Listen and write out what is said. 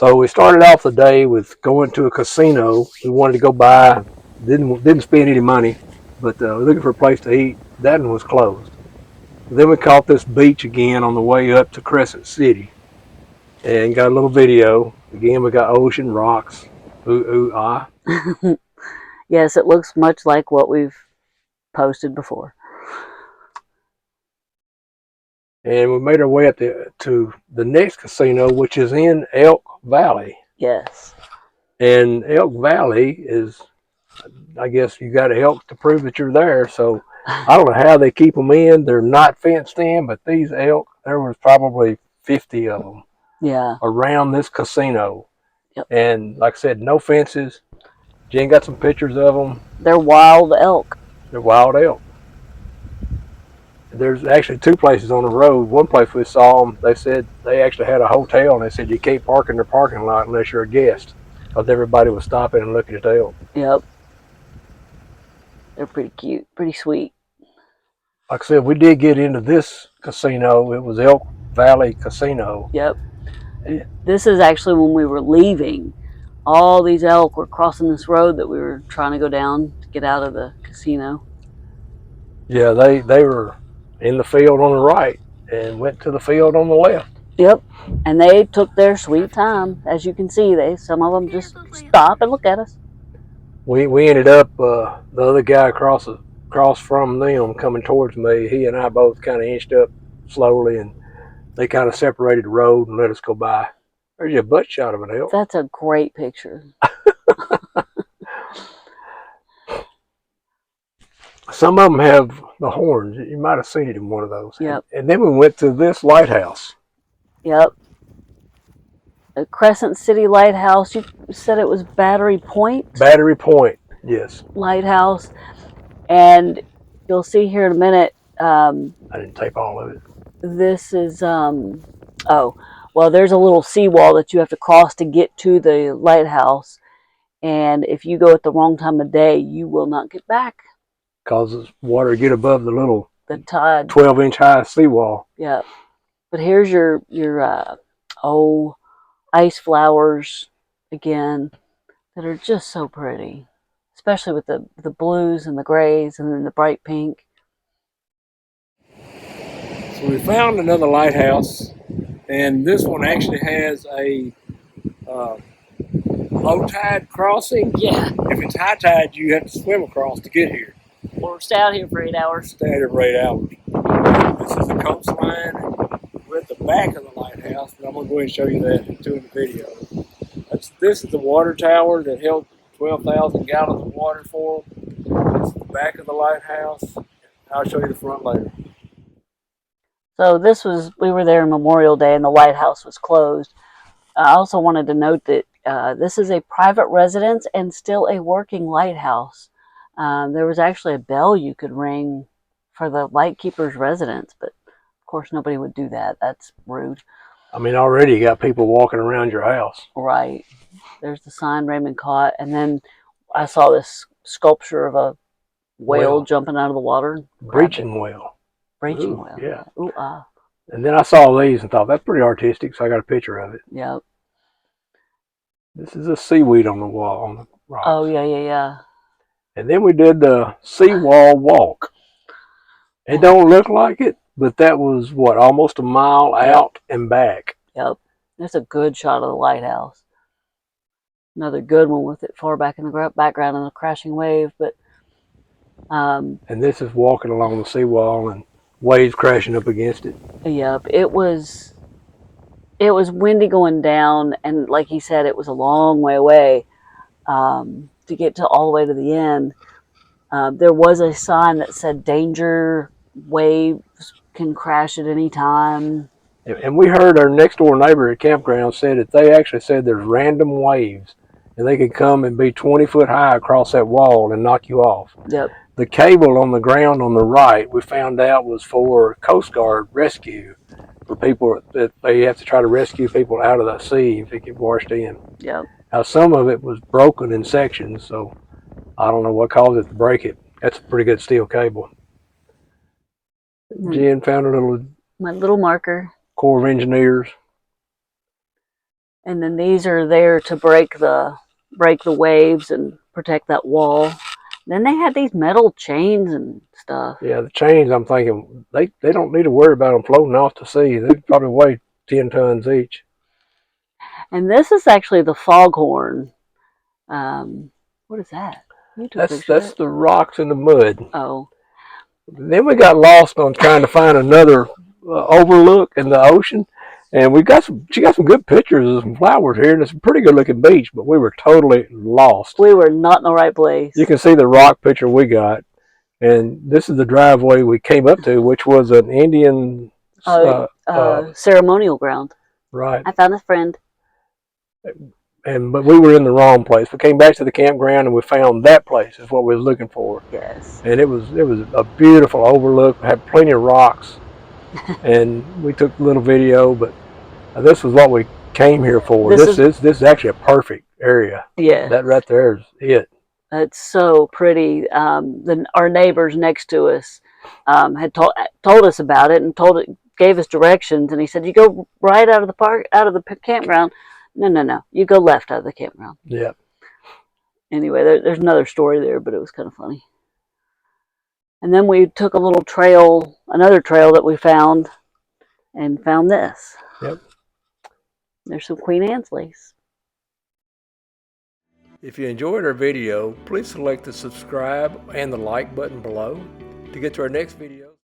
So we started off the day with going to a casino. We wanted to go by, didn't spend any money, but looking for a place to eat. That one was closed. Then we caught this beach again on the way up to Crescent City, and got a little video. Again, we got ocean, rocks, ooh ooh ah. Yes, it looks much like what we've posted before. And we made our way up to the next casino, which is in Elk Valley. Yes. And Elk Valley is, I guess you got elk to prove that you're there. So I don't know how they keep them in. They're not fenced in, but these elk, there was probably 50 of them Yeah. around this casino. Yep. And like I said, no fences. Jen got some pictures of them. They're wild elk. They're wild elk. There's actually two places on the road. One place we saw them, they said they actually had a hotel, and they said you can't park in their parking lot unless you're a guest, because everybody was stopping and looking at the elk. Yep. They're pretty cute, pretty sweet. Like I said, we did get into this casino. It was Elk Valley Casino. Yep. This is actually when we were leaving. All these elk were crossing this road that we were trying to go down to get out of the casino. Yeah, they were in the field on the right and went to the field on the left. Yep. And they took their sweet time. As you can see, some of them just stop and look at us. We ended up, the other guy across from them coming towards me, he and I both kind of inched up slowly, and they kind of separated the road and let us go by. There's a butt shot of an elk. That's a great picture. Some of them have the horns. You might have seen it in one of those. Yep. And then we went to this lighthouse. Yep. The Crescent City Lighthouse. You said it was Battery Point? Battery Point, yes. Lighthouse. And you'll see here in a minute. I didn't tape all of it. This is, oh, well, there's a little seawall that you have to cross to get to the lighthouse. And if you go at the wrong time of day, you will not get back. Causes water to get above the tide 12-inch high seawall. Yeah, but here's your ice flowers again that are just so pretty, especially with the blues and the grays and then the bright pink. So we found another lighthouse, and this one actually has a low tide crossing. Yeah. If it's high tide, you have to swim across to get here. Or stay out here for 8 hours. Stay out here for 8 hours. This is the coastline. We're at the back of the lighthouse, and I'm going to go ahead and show you that too in the video. This is the water tower that held 12,000 gallons of water for them. This is the back of the lighthouse. I'll show you the front later. So we were there Memorial Day and the lighthouse was closed. I also wanted to note that this is a private residence and still a working lighthouse. There was actually a bell you could ring for the lightkeeper's residence, but of course nobody would do that. That's rude. I mean, already you got people walking around your house. Right. There's the sign Raymond caught, and then I saw this sculpture of a whale jumping out of the water. Breaching whale. Breaching whale. Yeah. Ooh, ah. And then I saw these and thought, that's pretty artistic, so I got a picture of it. Yep. This is a seaweed on the wall, on the rocks. Oh, yeah. And then we did the seawall walk. It don't look like it, but that was, what, almost a mile out and back. Yep. That's a good shot of the lighthouse. Another good one with it far back in the background and a crashing wave. But and this is walking along the seawall and waves crashing up against it. Yep. It was windy going down, and like he said, it was a long way away to get to all the way to the end. There was a sign that said danger, waves can crash at any time. And we heard our next door neighbor at campground said that they actually said there's random waves and they could come and be 20 foot high across that wall and knock you off. Yep. The cable on the ground on the right, we found out, was for Coast Guard rescue, for people that they have to try to rescue people out of the sea if they get washed in. Yep. Now, some of it was broken in sections, so I don't know what caused it to break it. That's a pretty good steel cable. Jen found my little marker. Corps of Engineers. And then these are there to break the waves and protect that wall. Then they had these metal chains and stuff. Yeah, the chains, I'm thinking, they don't need to worry about them floating off to sea. They probably weigh 10 tons each. And this is actually the foghorn. What is that? That's the rocks in the mud. Oh. Then we got lost on trying to find another overlook in the ocean. And she got some good pictures of some flowers here, and it's a pretty good looking beach, but we were totally lost. We were not in the right place. You can see the rock picture we got. And this is the driveway we came up to, which was an Indian ceremonial ground. Right. I found a friend. But we were in the wrong place. We came back to the campground and we found that place is what we were looking for. Yes. And it was a beautiful overlook. We had plenty of rocks, and we took a little video. But this was what we came here for. This is actually a perfect area. Yeah. That right there is it. It's so pretty. Our neighbors next to us had told us about it and gave us directions. And he said, "You go right out of the campground. No. You go left out of the campground." Yeah. Anyway, there's another story there, but it was kind of funny. And then we took a little trail, another trail that we found, and found this. Yep. There's some Queen Anne's lace. If you enjoyed our video, please select the subscribe and the like button below. To get to our next video.